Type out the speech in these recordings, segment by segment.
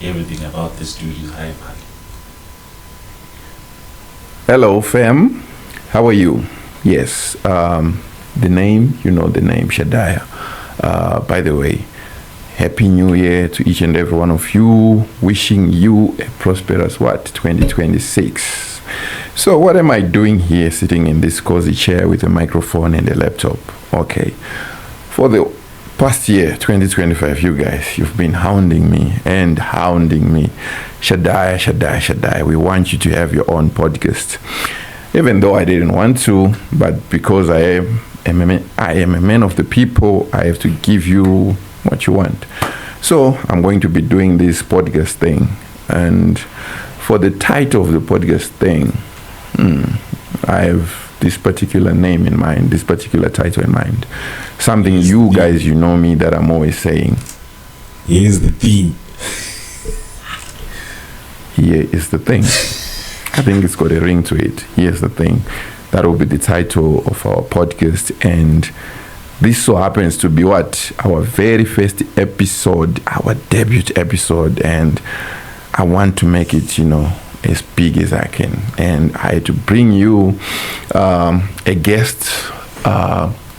everything about this dude is hi-fi. Hello, fam. How are you? Yes, the name, you know the name, Shadayah. By the way, Happy New Year to each and every one of you. Wishing you a prosperous, 2026. So what am I doing here, sitting in this cozy chair with a microphone and a laptop? Okay. For the past year, 2025, you guys, you've been hounding me. Shadayah, we want you to have your own podcast. Even though I didn't want to, but because I am a man of the people, I have to give you what you want. So I'm going to be doing this podcast thing. And for the title of the podcast thing, I have this particular name in mind, this particular title in mind. Something you guys, you know me, that I'm always saying. Here's the theme. Here is the thing. I think it's got a ring to it. Here's the thing. That will be the title of our podcast. And this so happens to be our very first episode, our debut episode. And I want to make it, as big as I can. And I had to bring you a guest,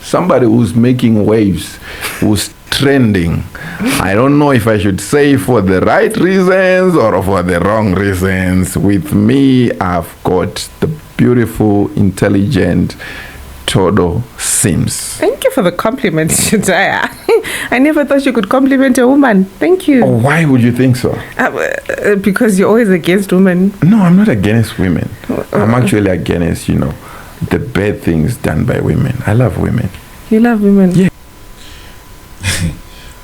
somebody who's making waves, who's trending. I don't know if I should say for the right reasons or for the wrong reasons. With me, I've got the beautiful, intelligent Todo Sims. Thank you for the compliment, Shadayah. I never thought you could compliment a woman. Thank you. Oh, why would you think so? Because you're always against women. No, I'm not against women. I'm actually against, the bad things done by women. I love women. You love women? Yeah.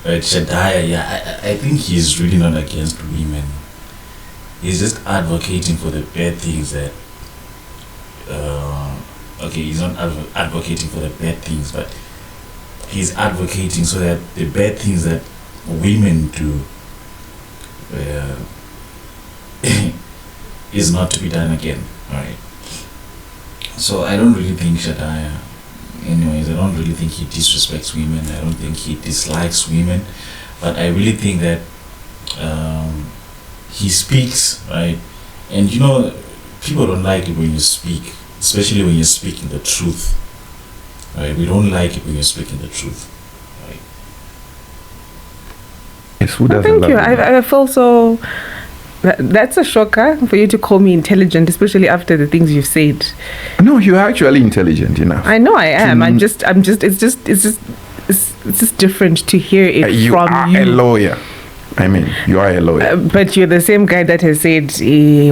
Right, Shadayah, I think he's really not against women. He's just advocating for the bad things that he's not advocating for the bad things, but he's advocating so that the bad things that women do is not to be done again. Right. So I don't really think Shadayah, anyways, I don't really think he disrespects women. I don't think he dislikes women, but I really think that he speaks, right? And people don't like it when you speak, especially when you're speaking the truth, right? We don't like it when you're speaking the truth, right? Yes, who doesn't thank love you. it? I feel so. That's a shocker for you to call me intelligent, especially after the things you've said. No, you're actually intelligent enough. I know I am. It's just different to hear it from you. You are a lawyer. You are a lawyer. But you're the same guy that has said,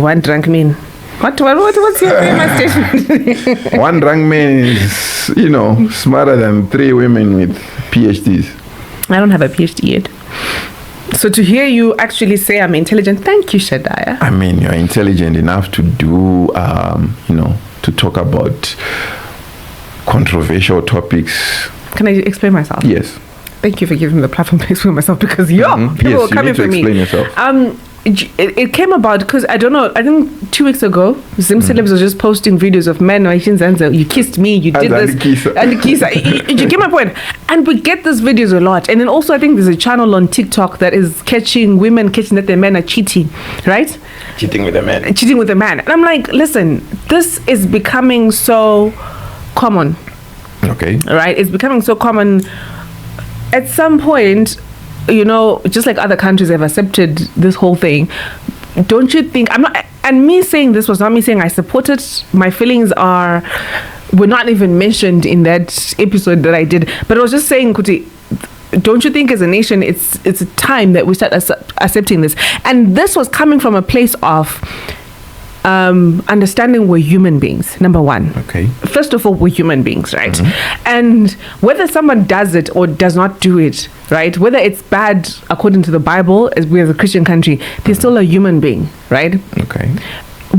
one drunk man. What's your famous statement? One drunk man is, smarter than 3 women with PhDs. I don't have a PhD yet. So to hear you actually say I'm intelligent, thank you, Shadayah. You're intelligent enough to do, to talk about controversial topics. Can I explain myself? Yes. Thank you for giving me the platform to explain myself, because people are coming for me. Yourself. It came about because I don't know. I think 2 weeks ago, Zim Celebs was just posting videos of men. You kissed me. You did this. And the kiss. You get my point. And we get these videos a lot. And then also, I think there's a channel on TikTok that is women catching that their men are cheating, right? Cheating with a man. Cheating with a man. And I'm like, listen, this is becoming so common. Okay. Right? It's becoming so common. At some point, just like other countries have accepted this whole thing, don't you think, and me saying this was not me saying I support it, my feelings were not even mentioned in that episode that I did, but I was just saying, Kuti, don't you think as a nation it's a time that we start accepting this? And this was coming from a place of understanding we're human beings, number one. Okay. First of all, we're human beings, right? Mm-hmm. And whether someone does it or does not do it, right? Whether it's bad according to the Bible, as we're a Christian country, they're still a human being, right? Okay.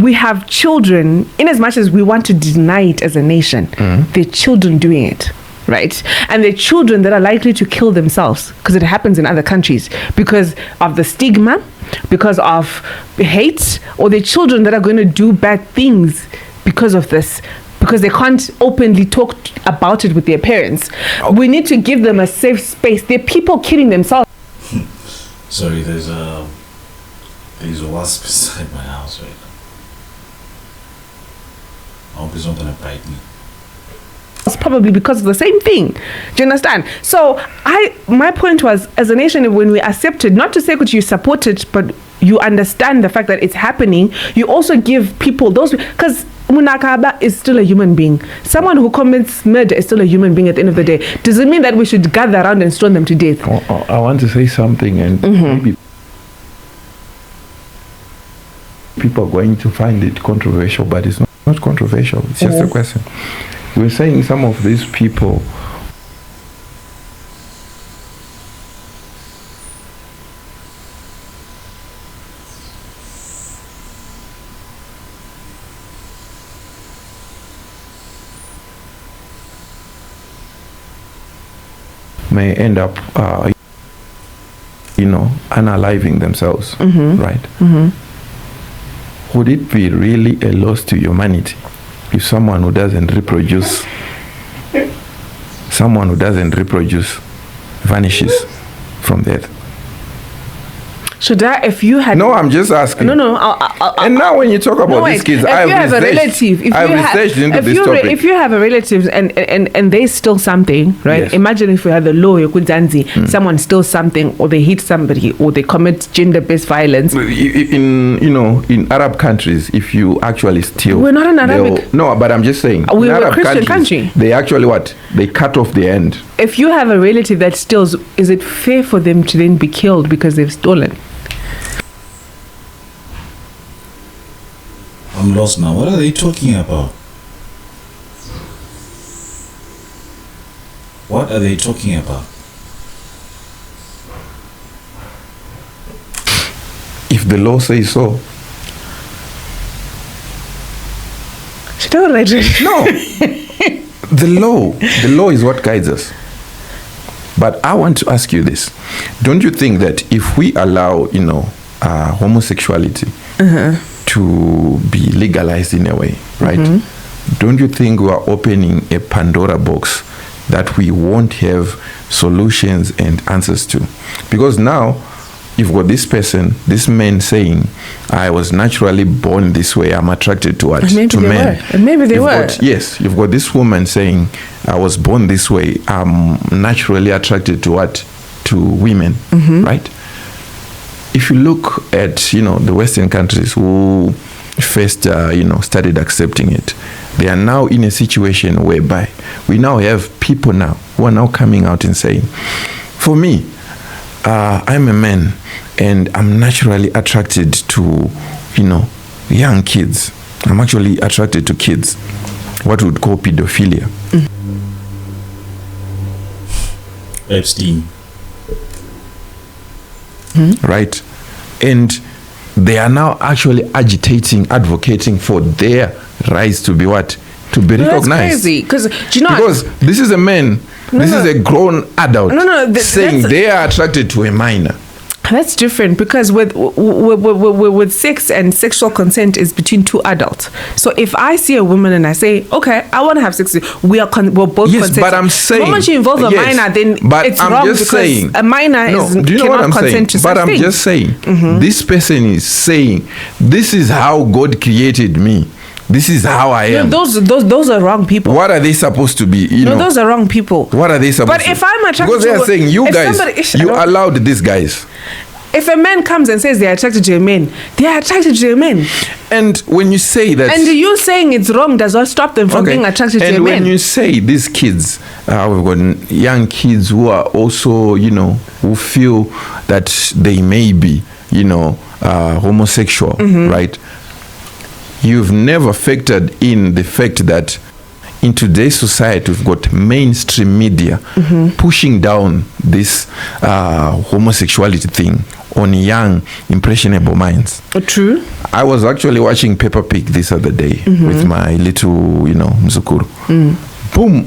We have children, in as much as we want to deny it as a nation, they're children doing it. Right? And they're children that are likely to kill themselves because it happens in other countries because of the stigma, because of hate, or they're children that are going to do bad things because of this, because they can't openly talk about it with their parents. We need to give them a safe space. There are people killing themselves. Sorry, there's There's a wasp beside my house right now. I hope it's not gonna bite me. It's probably because of the same thing. Do you understand? So my point was, as a nation, when we accept it, not to say that you support it, but you understand the fact that it's happening, you also give people those, because Munakaba is still a human being. Someone who commits murder is still a human being at the end of the day. Does it mean that we should gather around and stone them to death? I want to say something, and maybe people are going to find it controversial, but it's not controversial. It's just a question. We're saying some of these people may end up, unaliving themselves, right? Would it be really a loss to humanity if someone who doesn't reproduce vanishes from death? Should I, if you had... No, I'm just asking. No. And now when you talk about these kids, I've researched into this topic. If you have a relative and they steal something, right? Yes. Imagine if we had the law, someone steals something, or they hit somebody, or they commit gender-based violence. In Arab countries, if you actually steal... We're not an Arabic... No, but I'm just saying. We're in a Arab Christian country. They actually what? They cut off the end. If you have a relative that steals, is it fair for them to then be killed because they've stolen? I'm lost now. What are they talking about? What are they talking about? If the law says so. Should I write it? No. The law is what guides us. But I want to ask you this. Don't you think that if we allow, homosexuality to be legalized in a way, right? Don't you think we are opening a Pandora box that we won't have solutions and answers to? Because now you've got this man saying, I was naturally born this way, I'm attracted to what? To men. And maybe they were. Yes, you've got this woman saying, I was born this way, I'm naturally attracted to what? To women, right? If you look at, the Western countries who first, started accepting it, they are now in a situation whereby we now have people now who are now coming out and saying, for me, I'm a man and I'm naturally attracted to, young kids. I'm actually attracted to kids. What we would call pedophilia. Epstein. Right? And they are now actually advocating for their rights to be what? To be recognized. That's crazy. Because this is a man, is a grown adult saying they are attracted to a minor. That's different, because with sex and sexual consent is between two adults. So if I see a woman and I say, okay, I want to have sex, we're both consenting. But I'm saying, the moment you involve a minor, then it's wrong, because a minor cannot consent to such things. But I'm just saying, this person is saying, this is how God created me. This is how I am. Those are wrong people. What are they supposed to be? Those are wrong people. What are they supposed to be? But if I'm attracted because they are saying, you guys, you allowed these guys. If a man comes and says they're attracted to a man, they are attracted to a man. And when you say that... And you saying it's wrong does not stop them from being attracted to a man. And when you say these kids, we've got young kids who are also, who feel that they may be, homosexual, right? You've never factored in the fact that in today's society, we've got mainstream media pushing down this homosexuality thing on young, impressionable minds. True. I was actually watching Peppa Pig this other day with my little, Mzukuru. Boom.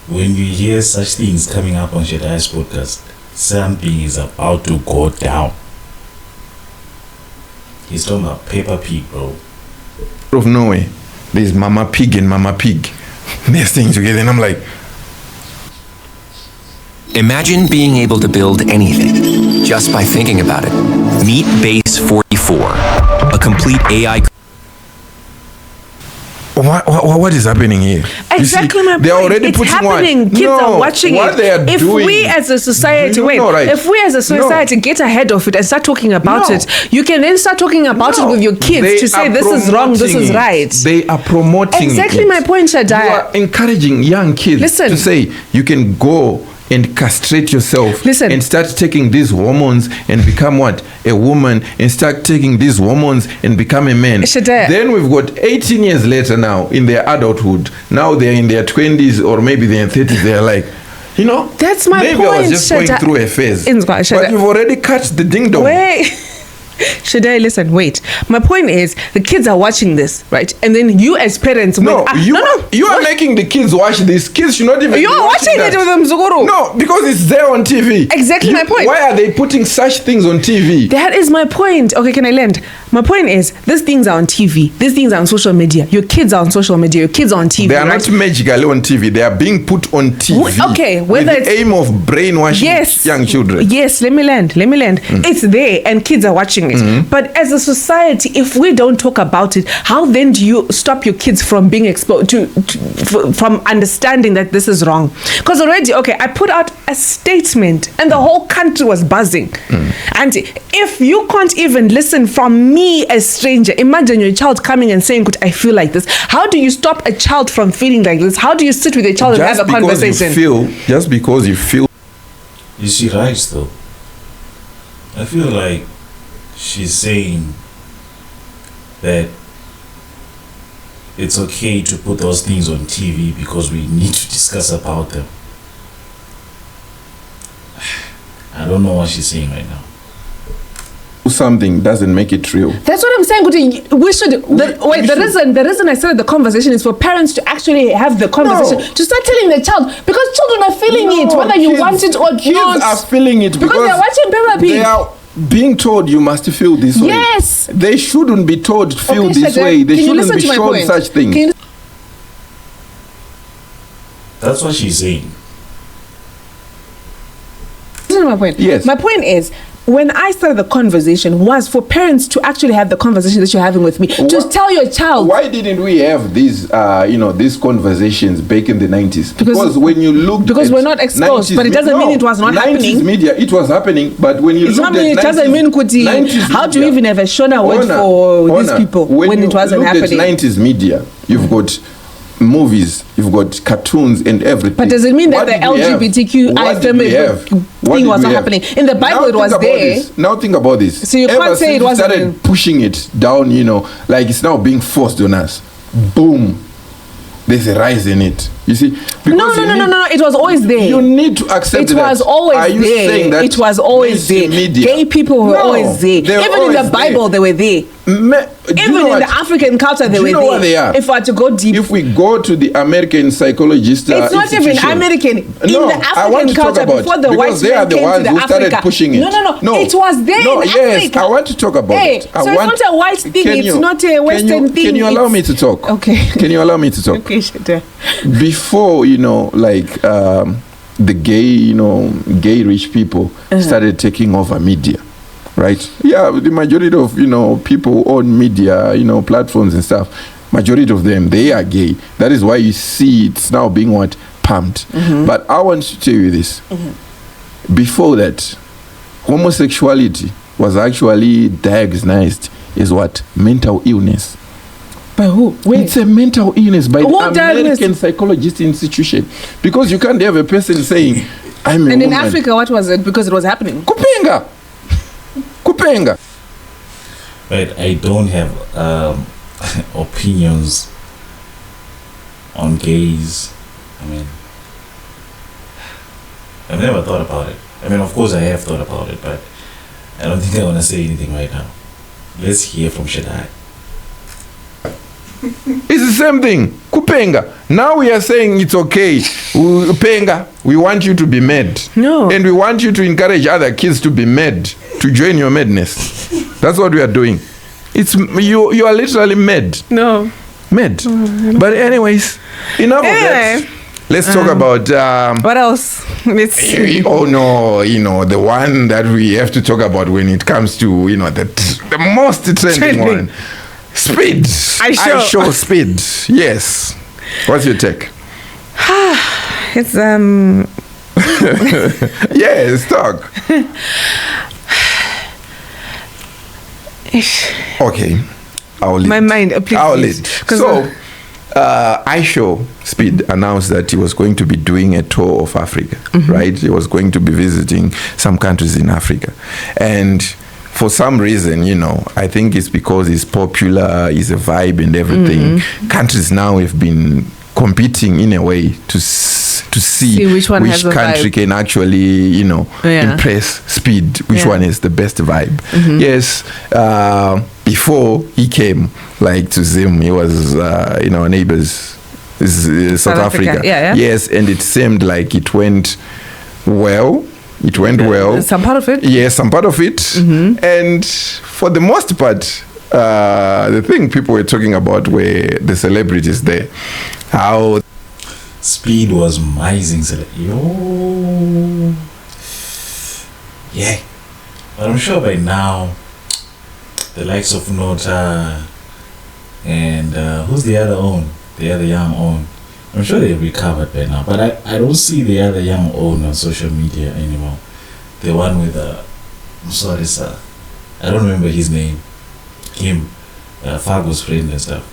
When you hear such things coming up on Shadayah's podcast, something is about to go down. He's talking about Peppa Pig, bro. Of nowhere, there's Mama Pig and Mama Pig. They're staying together, and I'm like... Imagine being able to build anything just by thinking about it. Meet Base 44, a complete AI. What is happening here? Exactly my point. They're already it's putting happening. What? Kids No, are watching what it. They are if doing, we as a society, if we as a society get ahead of it and start talking about it, you can then start talking about it with your kids to say this is wrong, this is right. They are promoting exactly my point, Shadayah. You are encouraging young kids to say you can go and castrate yourself and start taking these hormones and become what? A woman, and start taking these hormones and become a man. Then we've got 18 years later now in their adulthood. Now they're in their 20s or maybe they're in 30s. They're like, you know, that's my maybe point. I was just going through a phase. But you've already cut the ding dong. Wait. Shadayah, listen, wait. My point is, the kids are watching this, right? And then you as parents... You are making the kids watch this. Kids should not even You are watching it with them, Zuguru. No, because it's there on TV. Exactly my point. Why are they putting such things on TV? That is my point. Okay, can I land? My point is, these things are on TV. These things are on social media. Your kids are on social media. Your kids are on TV. They are not magically on TV. They are being put on TV. Okay, with the aim of brainwashing young children. Yes, let me land. It's there and kids are watching it. But as a society, if we don't talk about it, how then do you stop your kids from being exposed from understanding that this is wrong? Because already, okay, I put out a statement and the whole country was buzzing. And if you can't even listen from me as stranger, imagine your child coming and saying, I feel like this. How do you stop a child from feeling like this? How do you sit with a child and have a conversation? Just because you feel. You see, right, though. I feel like she's saying that it's okay to put those things on TV because we need to discuss about them. I don't know what she's saying right now. Something doesn't make it real. That's what I'm saying. We should. The reason I started the conversation is for parents to actually have the conversation, to start telling the child, because children are feeling it, whether you want it or not. Kids are feeling it because they're watching Peppa Pig. They are being told you must feel this way. Yes. They shouldn't be told to feel this way. They shouldn't be shown such things. That's what she's saying. Listen to my point. Yes. My point is, when I started the conversation was for parents to actually have the conversation that you're having with me. Just tell your child. Why didn't we have these, these conversations back in the 90s? Because when you look, because we're not exposed, but it doesn't mean it was not happening. 90s media, it was happening, but when you look at it doesn't mean how do you even have a Shona word for these people when it wasn't happening? At 90s media, you've got movies, you've got cartoons and everything. But does it mean that the LGBTQI thing was not happening? In the Bible, it was there. Now think about this. So you can't say it wasn't. Started pushing it down, like it's now being forced on us. Boom. There's a rise in it. You see? No. It was always there. You need to accept it. It was always there. Are you saying that it was always there. Media? Gay people were always there. Even in the Bible, they were there. Even in the African culture, they were there. What they are? If I were to go deep, if we go to the American psychologist, it's not even American. In the African culture, before the white man came to the Africa, pushing it. No, it was there in Africa. I want to talk about it. So it's not a white thing. It's not a Western thing. Can you allow me to talk? Okay. Can you allow me to talk? Okay, Shadayah. Before the gay rich people started taking over media. Right? Yeah, the majority of, people who own media, platforms and stuff, majority of them, they are gay. That is why you see it's now being pumped. But I want to tell you this. Before that, homosexuality was actually diagnosed as mental illness. By who? Wait. It's a mental illness by the American Psychologist Institution. Because you can't have a person saying, I'm a woman. And in Africa, what was it? Because it was happening. Kupenga. Right, I don't have opinions on gays. I've never thought about it. Of course I have thought about it, but I don't think I want to say anything right now. Let's hear from Shadayah. It's the same thing. Kupenga. Now we are saying it's okay. Kupenga, we want you to be mad. No. And we want you to encourage other kids to be mad, to join your madness. That's what we are doing. It's you are literally mad. No. Mad. But anyways, enough of that. Let's talk about. What else? Let's see. Oh no, the one that we have to talk about when it comes to the most trending one, speed. I show speed. Yes. What's your take? It's Yes, talk. Okay, my mind. Please. So, I Show Speed announced that he was going to be doing a tour of Africa, right? He was going to be visiting some countries in Africa. And for some reason, I think it's because he's popular, he's a vibe and everything. Countries now have been competing in a way to see which country can actually, impress Speed, which one is the best vibe. Yes, before he came, to Zim, he was, neighbors, South Africa. Yes, and it seemed like it went well. It went well. Some part of it? Yes, some part of it. And for the most part, the thing people were talking about were the celebrities there. How Speed was amazing. Yo. Yeah. But I'm sure by now, the likes of Nota and who's the other young own? I'm sure they've recovered by now. But I don't see the other young own on social media anymore. The one with I'm sorry, sir. I don't remember his name. Him. Fargo's friend and stuff.